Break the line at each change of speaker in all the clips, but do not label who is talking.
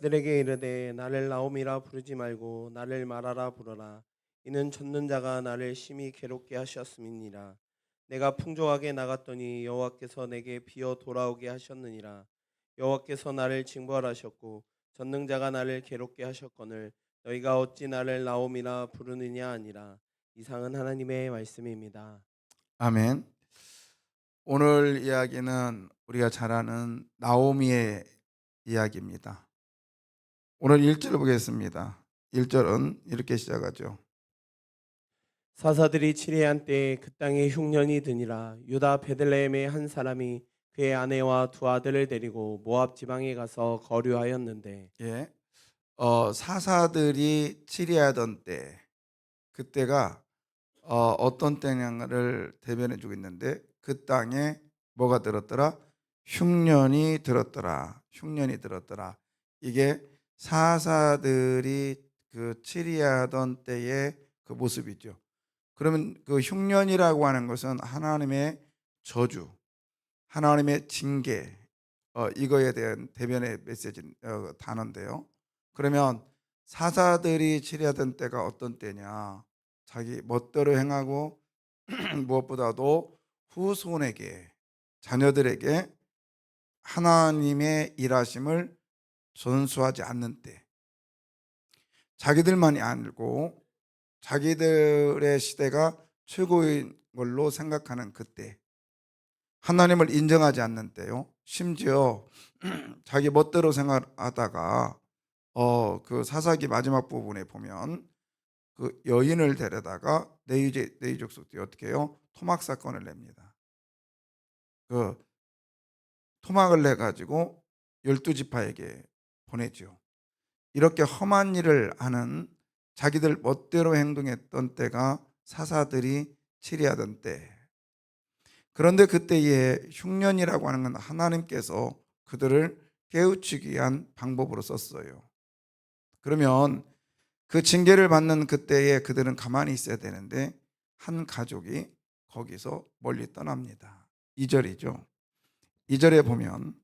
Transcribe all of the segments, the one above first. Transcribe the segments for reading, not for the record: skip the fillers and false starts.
그들에게 이르되 나를 나옴이라 부르지 말고 나를 마라라 부르라. 이는 젖는 자가 나를 심히 괴롭게 하셨음이니라. 내가 풍족하게 나갔더니 여호와께서 내게 비어 돌아오게 하셨느니라. 여호와께서 나를 징벌하셨고 전능자가 나를 괴롭게 하셨거늘 너희가 어찌 나를 나옴이라 부르느냐 아니라. 이상은 하나님의 말씀입니다.
아멘. 오늘 이야기는 우리가 잘 아는 나오미의 이야기입니다. 오늘 1절 보겠습니다. 1절은 이렇게 시작하죠.
사사들이 치레한 때에 그 땅에 흉년이 드니라. 유다 베들레헴의 한 사람이 그의 아내와 두 아들을 데리고 모압 지방에 가서 거류하였는데
예. 사사들이 치리하던 때, 그때가 어떤 때냐를 대변해 주고 있는데, 그 땅에 뭐가 들었더라? 흉년이 들었더라. 흉년이 들었더라. 이게 사사들이 그 치리하던 때의 그 모습이죠. 그러면 그 흉년이라고 하는 것은 하나님의 저주, 하나님의 징계, 이거에 대한 대변의 메시지, 단어인데요. 그러면 사사들이 치려던 때가 어떤 때냐? 자기 멋대로 행하고 무엇보다도 후손에게, 자녀들에게 하나님의 일하심을 전수하지 않는 때, 자기들만이 알고 자기들의 시대가 최고인 걸로 생각하는 그때, 하나님을 인정하지 않는 때요. 심지어 자기 멋대로 생각하다가 그 사사기 마지막 부분에 보면 그 여인을 데려다가 네이 족속들이 어떻게 해요? 토막 사건을 냅니다. 그 토막을 내 가지고 12지파에게 보내죠. 이렇게 험한 일을 하는, 자기들 멋대로 행동했던 때가 사사들이 치리하던 때. 그런데 그때의 흉년이라고 하는 건 하나님께서 그들을 깨우치기 위한 방법으로 썼어요. 그러면 그 징계를 받는 그때에 그들은 가만히 있어야 되는데 한 가족이 거기서 멀리 떠납니다. 2절이죠. 2절에 보면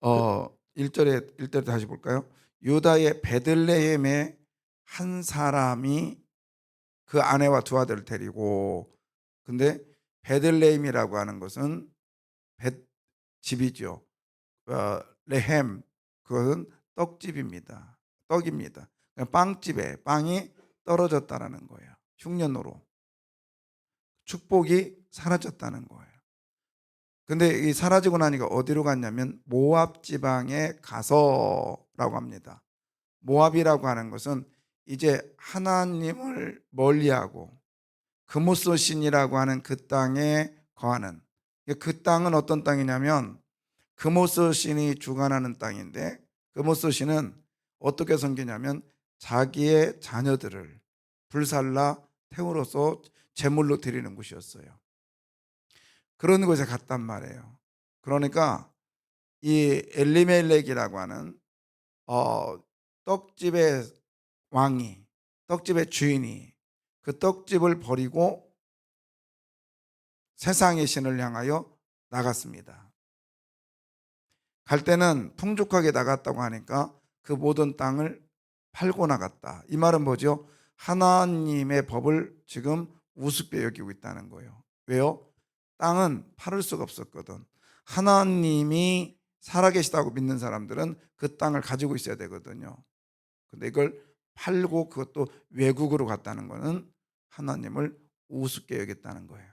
그
1절에 다시 볼까요? 유다의 베들레헴의 한 사람이 그 아내와 두 아들을 데리고, 근데 베들레헴이라고 하는 것은 벳 집이죠. 레헴, 그것은 떡집입니다. 떡입니다. 빵집에 빵이 떨어졌다라는 거예요. 흉년으로 축복이 사라졌다는 거예요. 근데 이 사라지고 나니까 어디로 갔냐면 모압 지방에 가서라고 합니다. 모압이라고 하는 것은 이제 하나님을 멀리하고 그모스 신이라고 하는 그 땅에 거하는, 그 땅은 어떤 땅이냐면 그모스 신이 주관하는 땅인데, 그모스 신은 어떻게 섬기냐면 자기의 자녀들을 불살라 태우로서 제물로 드리는 곳이었어요. 그런 곳에 갔단 말이에요. 그러니까 이 엘리멜렉이라고 하는 어, 떡집의 왕이, 떡집의 주인이 그 떡집을 버리고 세상의 신을 향하여 나갔습니다. 갈 때는 풍족하게 나갔다고 하니까 그 모든 땅을 팔고 나갔다. 이 말은 뭐죠? 하나님의 법을 지금 우습게 여기고 있다는 거예요. 왜요? 땅은 팔을 수가 없었거든. 하나님이 살아계시다고 믿는 사람들은 그 땅을 가지고 있어야 되거든요. 근데 이걸 팔고 그것도 외국으로 갔다는 거는 하나님을 우습게 여겼다는 거예요.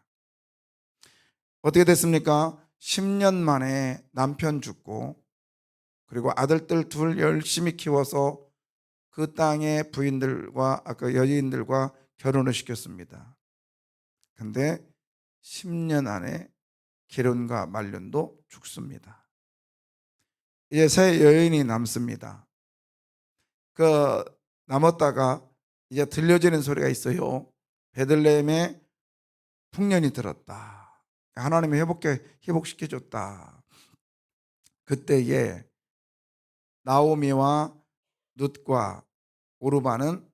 어떻게 됐습니까? 10년 만에 남편 죽고, 그리고 아들들 둘 열심히 키워서 그 땅의 부인들과 아까 여인들과 결혼을 시켰습니다. 근데 10년 안에 기른과 말년도 죽습니다. 이제 새 여인이 남습니다. 그 남았다가 이제 들려지는 소리가 있어요. 베들레헴에 풍년이 들었다. 하나님이 회복시켜 줬다. 그때에 나오미와 룻과 오르바는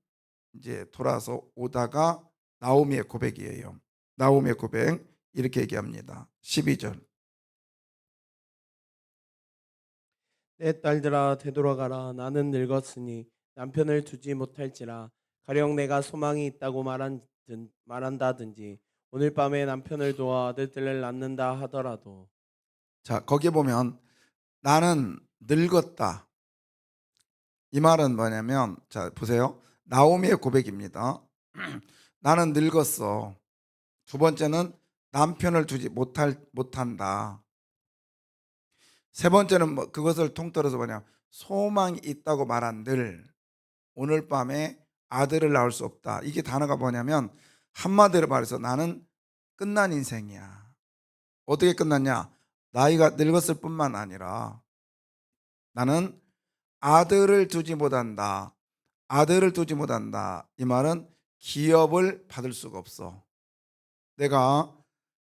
이제 돌아서 오다가 나오미의 고백이에요. 나오미의 고백 이렇게 얘기합니다. 12절.
내 딸들아 되돌아가라. 나는 늙었으니 남편을 두지 못할지라. 가령 내가 소망이 있다고 말한다든지 오늘 밤에 남편을 도와 아들들을 낳는다 하더라도.
자, 거기 보면 나는 늙었다. 이 말은 뭐냐면, 자, 보세요. 나오미의 고백입니다. 나는 늙었어. 두 번째는 남편을 두지 못한다. 세 번째는 뭐 그것을 통틀어서 뭐냐, 소망이 있다고 말한들 오늘 밤에 아들을 낳을 수 없다. 이게 단어가 뭐냐면 한마디로 말해서 나는 끝난 인생이야. 어떻게 끝났냐? 나이가 늙었을 뿐만 아니라 나는 아들을 두지 못한다. 아들을 두지 못한다. 이 말은 기업을 받을 수가 없어. 내가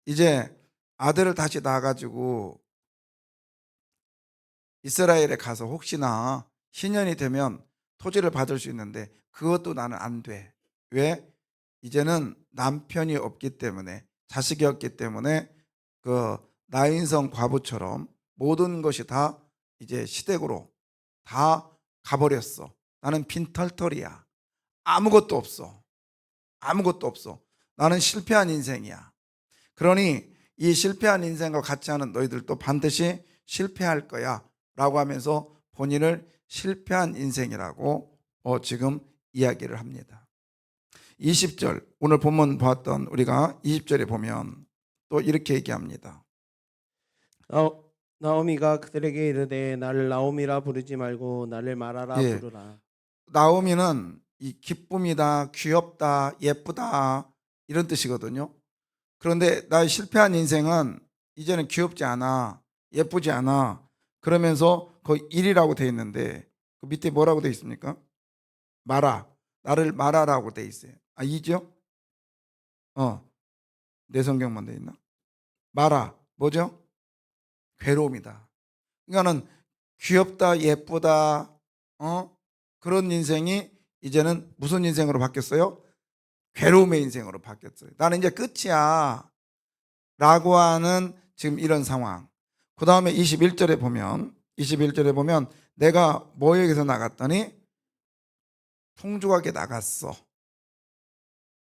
이제 아들을 다시 낳아가지고 이스라엘에 가서 혹시나 신년이 되면 토지를 받을 수 있는데 그것도 나는 안 돼. 왜? 이제는 남편이 없기 때문에, 자식이 없기 때문에 그 나인성 과부처럼 모든 것이 다 이제 시댁으로 다 가버렸어. 나는 빈털털이야. 아무것도 없어. 아무것도 없어. 나는 실패한 인생이야. 그러니 이 실패한 인생과 같이 하는 너희들도 반드시 실패할 거야 라고 하면서 본인을 실패한 인생이라고 지금 이야기를 합니다. 20절, 오늘 본문 봤던 우리가 20절에 보면 또 이렇게 얘기합니다.
나- 나오미가 그들에게 이르되 나를 나오미라 부르지 말고 나를 마라라
예,
부르라.
나오미는 이 기쁨이다, 귀엽다, 예쁘다 이런 뜻이거든요. 그런데 나의 실패한 인생은 이제는 귀엽지 않아, 예쁘지 않아. 그러면서 거의 일이라고 돼 있는데 그 밑에 뭐라고 돼 있습니까? 마라, 나를 마라라고 돼 있어요. 아, 이죠? 내 성경만 돼 있나? 마라, 뭐죠? 괴로움이다. 그러니까는 귀엽다, 예쁘다, 그런 인생이 이제는 무슨 인생으로 바뀌었어요? 괴로움의 인생으로 바뀌었어요. 나는 이제 끝이야 라고 하는 지금 이런 상황. 그 다음에 21절에 보면 내가 뭐에게서 나갔더니 풍족하게 나갔어.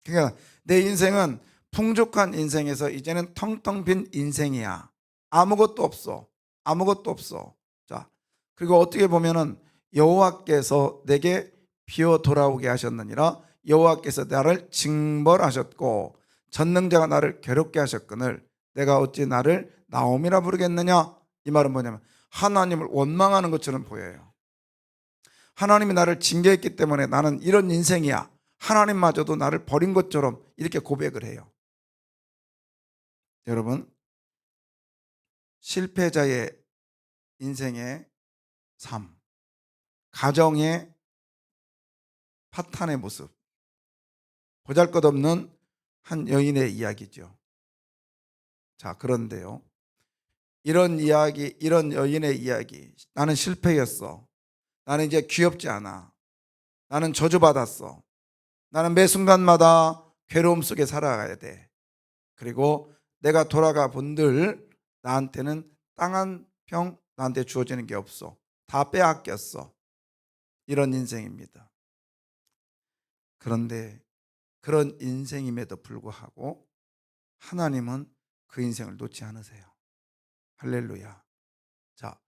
그러니까 내 인생은 풍족한 인생에서 이제는 텅텅 빈 인생이야. 아무것도 없어. 아무것도 없어. 자, 그리고 어떻게 보면은 여호와께서 내게 비어 돌아오게 하셨느니라. 여호와께서 나를 징벌하셨고 전능자가 나를 괴롭게 하셨거늘 내가 어찌 나를 나옴이라 부르겠느냐. 이 말은 뭐냐면 하나님을 원망하는 것처럼 보여요. 하나님이 나를 징계했기 때문에 나는 이런 인생이야. 하나님마저도 나를 버린 것처럼 이렇게 고백을 해요. 여러분, 실패자의 인생의 삶, 가정의 파탄의 모습, 보잘것없는 한 여인의 이야기죠. 자, 그런데요, 이런 이야기, 이런 여인의 이야기, 나는 실패였어. 나는 이제 귀엽지 않아. 나는 저주받았어. 나는 매 순간마다 괴로움 속에 살아가야 돼. 그리고 내가 돌아가 본들 나한테는 땅 한 평 나한테 주어지는 게 없어. 다 빼앗겼어. 이런 인생입니다. 그런데 그런 인생임에도 불구하고 하나님은 그 인생을 놓지 않으세요. 할렐루야. 자,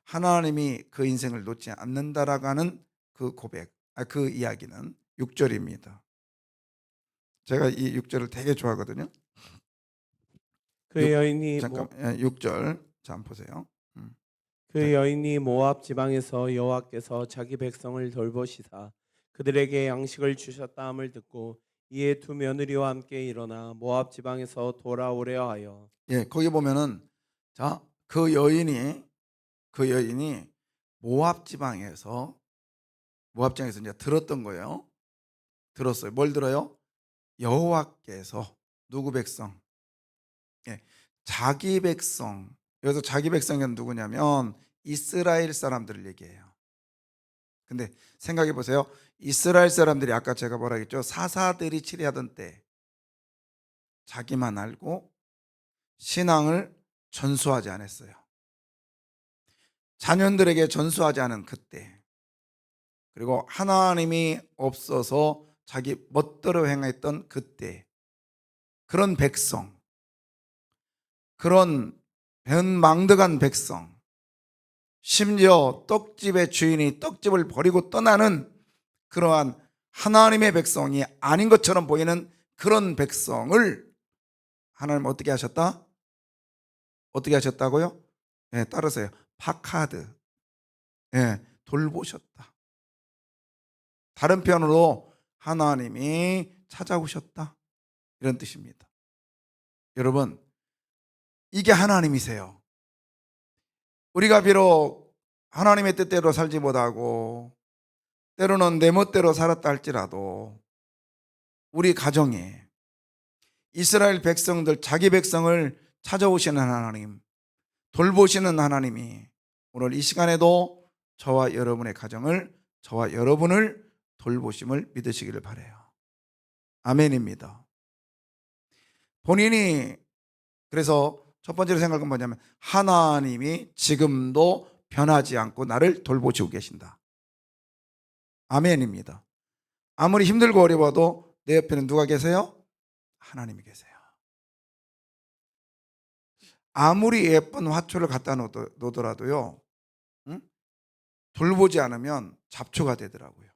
하나님이 그 인생을 놓지 않는다라고 하는 그 고백, 그 이야기는 6절입니다. 제가 이 6절을 되게 좋아하거든요.
그 여인이
잠깐, 6절. 자, 한번 보세요. 자,
그 여인이 모압 지방에서 여호와께서 자기 백성을 돌보시사 그들에게 양식을 주셨다 함을 듣고 이에 두 며느리와 함께 일어나 모압 지방에서 돌아오려 하여.
예, 거기 보면은 자, 그 여인이 모압 지방에서 이제 들었던 거예요. 들었어요. 뭘 들어요? 여호와께서 누구 백성? 예, 자기 백성. 여기서 자기 백성은 누구냐면 이스라엘 사람들을 얘기해요. 근데 생각해 보세요. 이스라엘 사람들이 아까 제가 뭐라 했죠? 사사들이 치리하던 때 자기만 알고 신앙을 전수하지 않았어요. 자녀들에게 전수하지 않은 그때, 그리고 하나님이 없어서 자기 멋대로 행했던 그때, 그런 백성, 그런 변망덕한 백성, 심지어 떡집의 주인이 떡집을 버리고 떠나는 그러한 하나님의 백성이 아닌 것처럼 보이는 그런 백성을 하나님 어떻게 하셨다? 어떻게 하셨다고요? 예, 따르세요. 파카드. 예, 돌보셨다. 다른 편으로 하나님이 찾아오셨다. 이런 뜻입니다. 여러분, 이게 하나님이세요. 우리가 비록 하나님의 뜻대로 살지 못하고 때로는 내 멋대로 살았다 할지라도 우리 가정에 이스라엘 백성들, 자기 백성을 찾아오시는 하나님, 돌보시는 하나님이 오늘 이 시간에도 저와 여러분의 가정을, 저와 여러분을 돌보심을 믿으시기를 바라요. 아멘입니다. 본인이, 그래서 첫 번째로 생각은 뭐냐면 하나님이 지금도 변하지 않고 나를 돌보시고 계신다. 아멘입니다. 아무리 힘들고 어려워도 내 옆에는 누가 계세요? 하나님이 계세요. 아무리 예쁜 화초를 갖다 놓더라도요, 응? 돌보지 않으면 잡초가 되더라고요.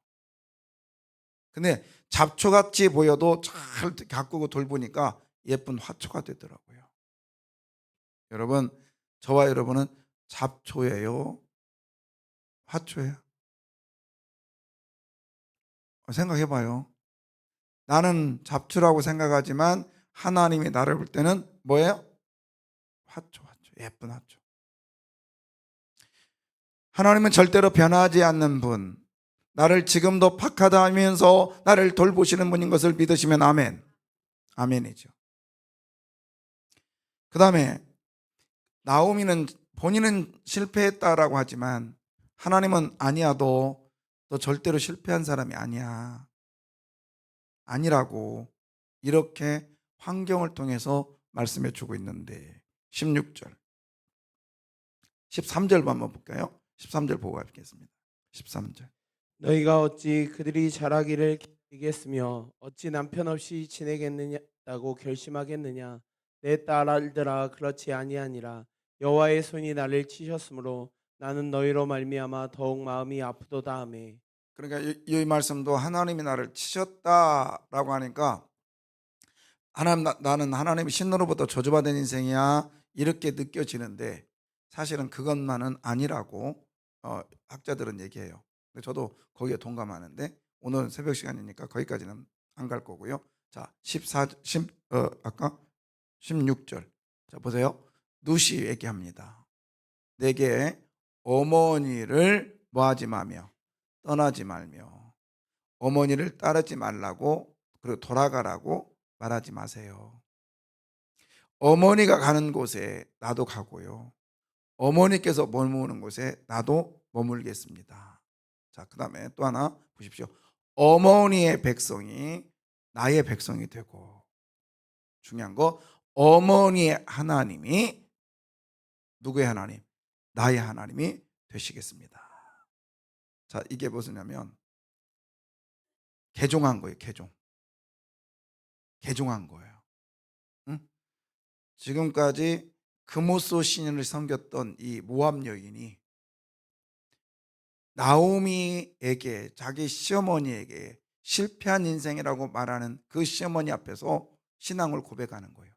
근데 잡초같이 보여도 잘 가꾸고 돌보니까 예쁜 화초가 되더라고요. 여러분, 저와 여러분은 잡초예요? 화초예요? 생각해봐요. 나는 잡초라고 생각하지만 하나님이 나를 볼 때는 뭐예요? 화초, 화초. 예쁜 화초. 하나님은 절대로 변하지 않는 분, 나를 지금도 박하다 하면서 나를 돌보시는 분인 것을 믿으시면 아멘. 아멘이죠. 그 다음에 나오미는 본인은 실패했다라고 하지만 하나님은 아니야, 너 절대로 실패한 사람이 아니야, 아니라고 이렇게 환경을 통해서 말씀해 주고 있는데 16절 13절 한번 볼까요? 13절 보고 가겠습니다. 13절.
너희가 어찌 그들이 자라기를 기겠으며 어찌 남편 없이 지내겠느냐고 결심하겠느냐. 내 딸들아, 그렇지 아니하니라. 여호와의 손이 나를 치셨으므로 나는 너희로 말미암아 더욱 마음이 아프도다 하매.
그러니까 이 말씀도 하나님이 나를 치셨다라고 하니까 하나님, 나는 하나님의 신으로부터 저주받은 인생이야, 이렇게 느껴지는데 사실은 그것만은 아니라고 학자들은 얘기해요. 근데 저도 거기에 동감하는데 오늘 새벽 시간이니까 거기까지는 안 갈 거고요. 자, 16절. 자, 보세요. 누시 얘기합니다. 내게 어머니를 뭐하지 마며 떠나지 말며 어머니를 따르지 말라고, 그리고 돌아가라고 말하지 마세요. 어머니가 가는 곳에 나도 가고요, 어머니께서 머무는 곳에 나도 머물겠습니다. 자, 그 다음에 또 하나 보십시오. 어머니의 백성이 나의 백성이 되고, 중요한 거, 어머니의 하나님이 누구의 하나님? 나의 하나님이 되시겠습니다. 자, 이게 무엇이냐면 개종한 거예요. 개종한 거예요. 응? 지금까지 금오소 신인을 섬겼던 이 모압 여인이 나오미에게, 자기 시어머니에게 실패한 인생이라고 말하는 그 시어머니 앞에서 신앙을 고백하는 거예요.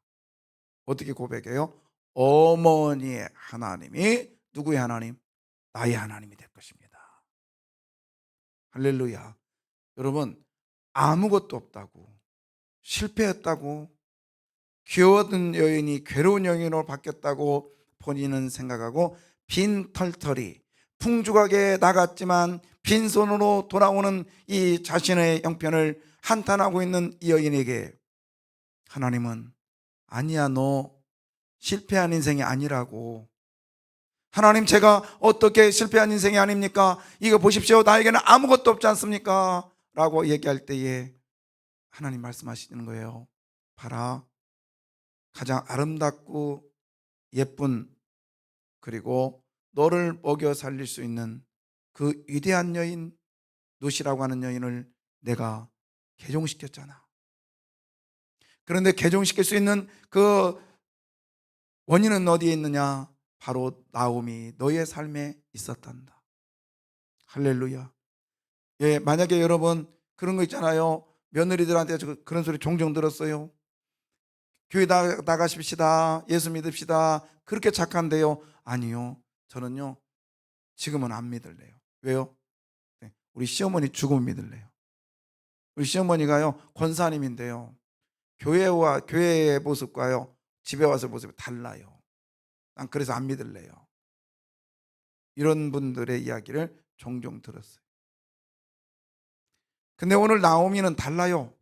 어떻게 고백해요? 어머니의 하나님이 누구의 하나님? 나의 하나님이 될 것입니다. 할렐루야. 여러분, 아무것도 없다고, 실패했다고, 귀여웠던 여인이 괴로운 여인으로 바뀌었다고 본인은 생각하고 빈털털이 풍족하게 나갔지만 빈손으로 돌아오는 이 자신의 형편을 한탄하고 있는 이 여인에게 하나님은 아니야, 너 실패한 인생이 아니라고. 하나님, 제가 어떻게 실패한 인생이 아닙니까? 이거 보십시오, 나에게는 아무것도 없지 않습니까? 라고 얘기할 때에 하나님 말씀하시는 거예요. 봐라, 가장 아름답고 예쁜, 그리고 너를 먹여 살릴 수 있는 그 위대한 여인 룻이라고 하는 여인을 내가 개종시켰잖아. 그런데 개종시킬 수 있는 그 원인은 어디에 있느냐? 바로 나옴이 너의 삶에 있었단다. 할렐루야. 예, 만약에 여러분 그런 거 있잖아요. 며느리들한테 그런 소리 종종 들었어요. 교회 나가십시다. 예수 믿읍시다. 그렇게 착한데요. 아니요. 저는요. 지금은 안 믿을래요. 왜요? 네, 우리 시어머니 죽으면 믿을래요. 우리 시어머니가요. 권사님인데요. 교회의 모습과요. 집에 와서 모습이 달라요. 난 그래서 안 믿을래요. 이런 분들의 이야기를 종종 들었어요. 근데 오늘 나오미는 달라요.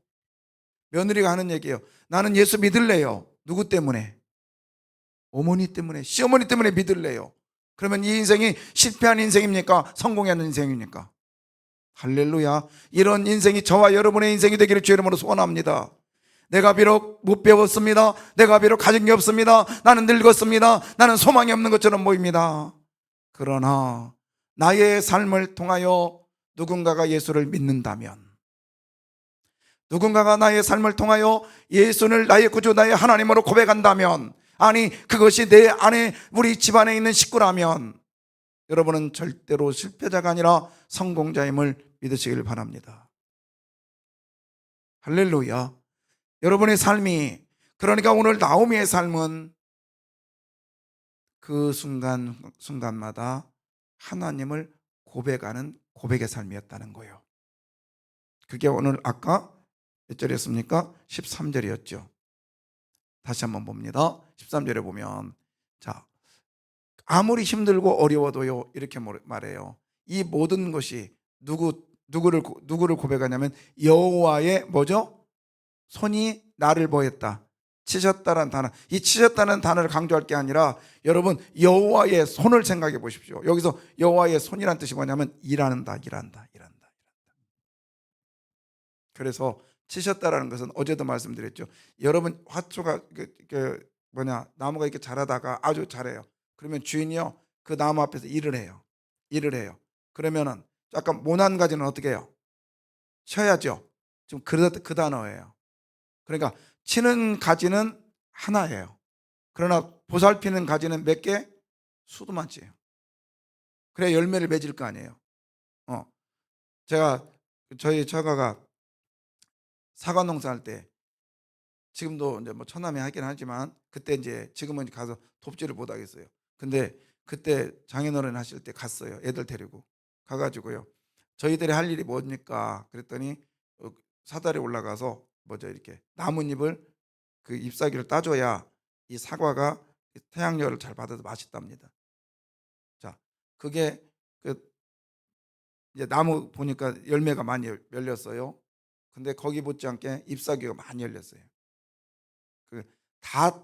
며느리가 하는 얘기예요. 나는 예수 믿을래요. 누구 때문에? 어머니 때문에, 시어머니 때문에 믿을래요. 그러면 이 인생이 실패한 인생입니까? 성공한 인생입니까? 할렐루야. 이런 인생이 저와 여러분의 인생이 되기를 주의 이름으로 소원합니다. 내가 비록 못 배웠습니다. 내가 비록 가진 게 없습니다. 나는 늙었습니다. 나는 소망이 없는 것처럼 보입니다. 그러나 나의 삶을 통하여 누군가가 예수를 믿는다면, 누군가가 나의 삶을 통하여 예수를 나의 구주, 나의 하나님으로 고백한다면, 아니 그것이 내 안에, 우리 집안에 있는 식구라면 여러분은 절대로 실패자가 아니라 성공자임을 믿으시길 바랍니다. 할렐루야. 여러분의 삶이, 그러니까 오늘 나오미의 삶은 그 순간마다 하나님을 고백하는 고백의 삶이었다는 거예요. 그게 오늘 아까 몇 절이었습니까? 13절이었죠. 다시 한번 봅니다. 13절에 보면, 자, 아무리 힘들고 어려워도요, 이렇게 말해요. 이 모든 것이 누구를 고백하냐면 여호와의 뭐죠? 손이 나를 보였다. 치셨다는 단어. 이 치셨다는 단어를 강조할 게 아니라 여러분 여호와의 손을 생각해 보십시오. 여기서 여호와의 손이란 뜻이 뭐냐면 일한다. 그래서 치셨다라는 것은 어제도 말씀드렸죠. 여러분 화초가 나무가 이렇게 자라다가 아주 잘해요. 그러면 주인이요 그 나무 앞에서 일을 해요. 그러면은 약간 모난 가지는 어떻게 해요? 쳐야죠. 지금 그 단어예요. 그러니까 치는 가지는 하나예요. 그러나 보살피는 가지는 몇 개? 수도 많지요. 그래야 열매를 맺을 거 아니에요. 저희 처가가 사과 농사할 때, 지금도 이제 뭐 처남이 하긴 하지만 그때 이제 지금은 가서 돕지를 못하겠어요. 근데 그때 장인어른 하실 때 갔어요. 애들 데리고 가가지고요. 저희들이 할 일이 뭡니까? 그랬더니 사다리 올라가서 이렇게 나뭇잎을 그 잎사귀를 따줘야 이 사과가 태양열을 잘 받아서 맛있답니다. 자, 그게 이제 나무 보니까 열매가 많이 열렸어요. 근데 거기 못지않게 잎사귀가 많이 열렸어요.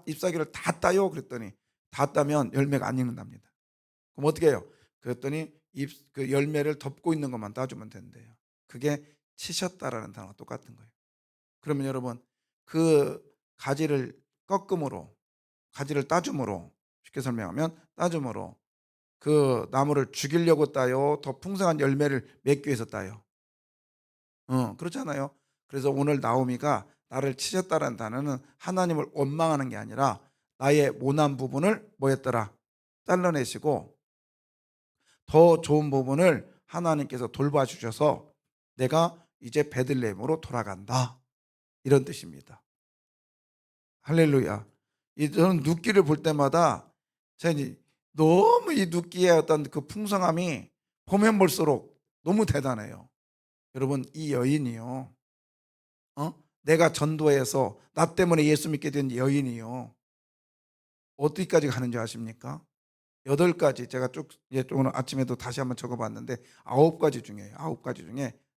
잎사귀를 다 따요. 그랬더니 다 따면 열매가 안 익는답니다. 그럼 어떻게 해요? 그랬더니 그 열매를 덮고 있는 것만 따주면 된대요. 그게 치셨다라는 단어가 똑같은 거예요. 그러면 여러분 그 가지를 따줌으로, 쉽게 설명하면 따줌으로 그 나무를 죽이려고 따요? 더 풍성한 열매를 맺기 위해서 따요? 그렇잖아요. 그래서 오늘 나오미가 나를 치셨다는 단어는 하나님을 원망하는 게 아니라 나의 모난 부분을 뭐였더라? 잘라내시고 더 좋은 부분을 하나님께서 돌봐주셔서 내가 이제 베들레헴으로 돌아간다, 이런 뜻입니다. 할렐루야. 저는 눕기를 볼 때마다 너무 이 눕기의 어떤 그 풍성함이 보면 볼수록 너무 대단해요. 여러분 이 여인이요, 내가 전도해서 나 때문에 예수 믿게 된 여인이요, 어디까지 가는지 아십니까? 8가지. 제가 오늘 아침에도 다시 한번 적어봤는데 9가지 중에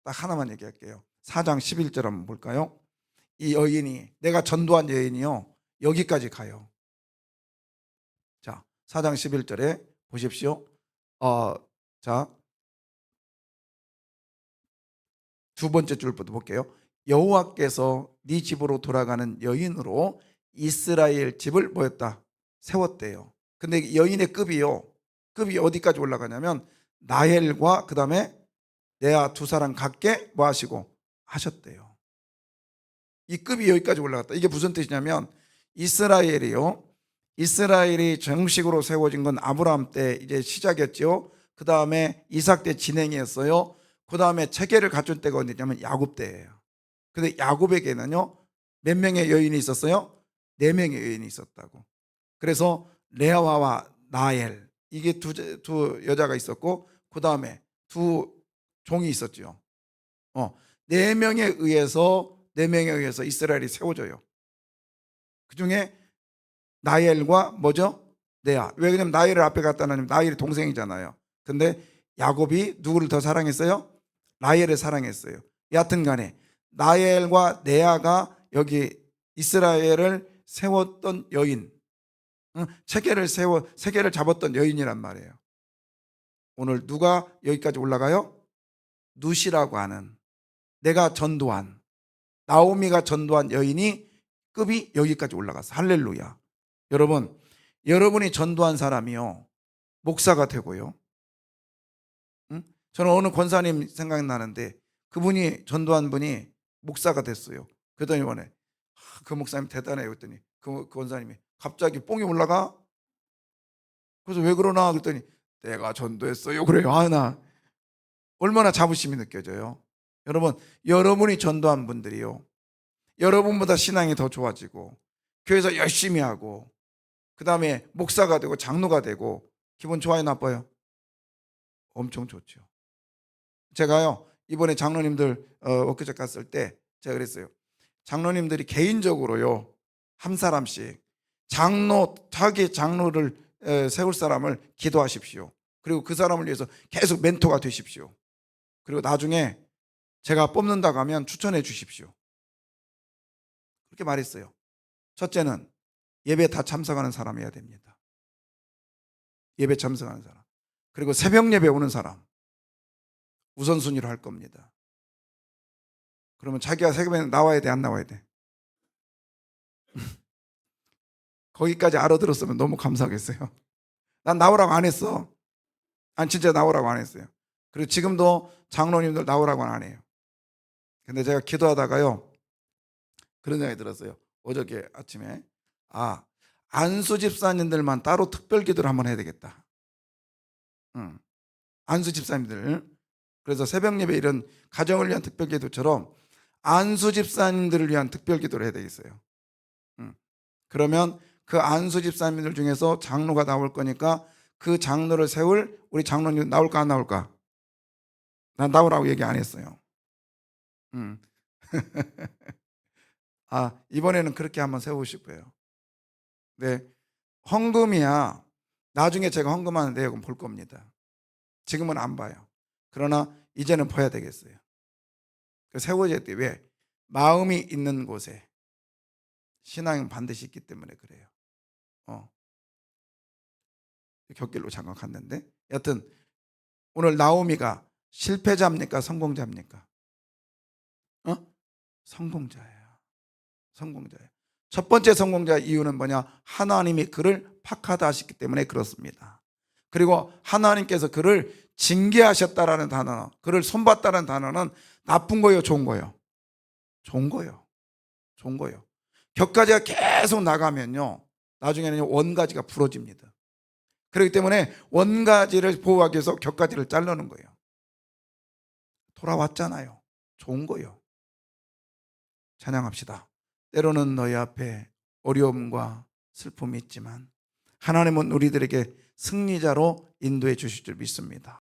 딱 하나만 얘기할게요. 4장 11절 한번 볼까요? 이 여인이, 내가 전도한 여인이요, 여기까지 가요. 자, 4장 11절에 보십시오. 자, 두 번째 줄부터 볼게요. 여호와께서 네 집으로 돌아가는 여인으로 이스라엘 집을 세웠대요. 근데 여인의 급이요, 급이 어디까지 올라가냐면 나헬과 그 다음에 레아 두 사람 각계 뭐 하시고 하셨대요. 이 급이 여기까지 올라갔다. 이게 무슨 뜻이냐면 이스라엘이요. 이스라엘이 정식으로 세워진 건 아브라함 때 이제 시작이었죠. 그 다음에 이삭 때 진행이었어요. 그 다음에 체계를 갖춘 때가 언제냐면 야곱 때예요. 근데 야곱에게는요 몇 명의 여인이 있었어요? 4명의 여인이 있었다고. 그래서 레아와 나엘 이게 두 여자가 있었고 그 다음에 두 종이 있었죠. 4명에 의해서 이스라엘이 세워져요. 그 중에 나엘과 뭐죠? 레아. 왜 그러냐면 나엘을 앞에 갖다 놨냐면 나엘이 동생이잖아요. 근데 야곱이 누구를 더 사랑했어요? 라헬을 사랑했어요. 여하튼 간에 나엘과 레아가 여기 이스라엘을 세웠던 여인, 세계를 잡았던 여인이란 말이에요. 오늘 누가 여기까지 올라가요? 누시라고 하는, 내가 전도한, 나오미가 전도한 여인이 급이 여기까지 올라갔어. 할렐루야. 여러분, 여러분이 전도한 사람이요 목사가 되고요. 저는 어느 권사님 생각나는데 그분이 전도한 분이 목사가 됐어요. 그랬더니 이번에 그 목사님 대단해요. 그랬더니 그 권사님이 갑자기 뽕이 올라가. 그래서 왜 그러나 그랬더니 내가 전도했어요. 그래요. 나 얼마나 자부심이 느껴져요. 여러분, 여러분이 전도한 분들이요 여러분보다 신앙이 더 좋아지고 교회에서 열심히 하고 그 다음에 목사가 되고 장로가 되고 기분 좋아요, 나빠요? 엄청 좋죠. 제가요 이번에 장로님들 워크숍 갔을 때 제가 그랬어요. 장로님들이 개인적으로요 한 사람씩 자기 장로를 세울 사람을 기도하십시오. 그리고 그 사람을 위해서 계속 멘토가 되십시오. 그리고 나중에 제가 뽑는다고 하면 추천해 주십시오. 그렇게 말했어요. 첫째는 예배 다 참석하는 사람이어야 됩니다. 예배 참석하는 사람. 그리고 새벽 예배 오는 사람 우선순위로 할 겁니다. 그러면 자기가 새벽에 나와야 돼, 안 나와야 돼? 거기까지 알아들었으면 너무 감사하겠어요. 난 나오라고 안 했어. 진짜 나오라고 안 했어요. 그리고 지금도 장로님들 나오라고는 안 해요. 근데 제가 기도하다가요 그런 생각이 들었어요. 어저께 아침에 안수 집사님들만 따로 특별 기도를 한번 해야 되겠다. 안수 집사님들. 그래서 새벽 예배 이런 가정을 위한 특별 기도처럼 안수 집사님들을 위한 특별 기도를 해야 되겠어요. 그러면 그 안수 집사님들 중에서 장로가 나올 거니까 그 장로를 세울 우리 장로님 나올까 안 나올까? 난 나오라고 얘기 안 했어요. 이번에는 그렇게 한번 세우고 싶어요. 네, 헌금이야. 나중에 제가 헌금하는 내역은 볼 겁니다. 지금은 안 봐요. 그러나 이제는 봐야 되겠어요. 세워질 때 왜? 마음이 있는 곳에 신앙은 반드시 있기 때문에 그래요. 곁길로 잠깐 갔는데 여튼 오늘 나오미가 실패자입니까? 성공자입니까? 성공자예요. 성공자예요. 첫 번째 성공자 이유는 뭐냐? 하나님이 그를 팍하다 하셨기 때문에 그렇습니다. 그리고 하나님께서 그를 징계하셨다라는 단어, 그를 손봤다는 단어는 나쁜 거예요, 좋은 거예요? 좋은 거예요. 좋은 거예요. 격가지가 계속 나가면요 나중에는 원가지가 부러집니다. 그렇기 때문에 원가지를 보호하기 위해서 격가지를 자르는 거예요. 돌아왔잖아요. 좋은 거예요. 찬양합시다. 때로는 너희 앞에 어려움과 슬픔이 있지만 하나님은 우리들에게 승리자로 인도해 주실 줄 믿습니다.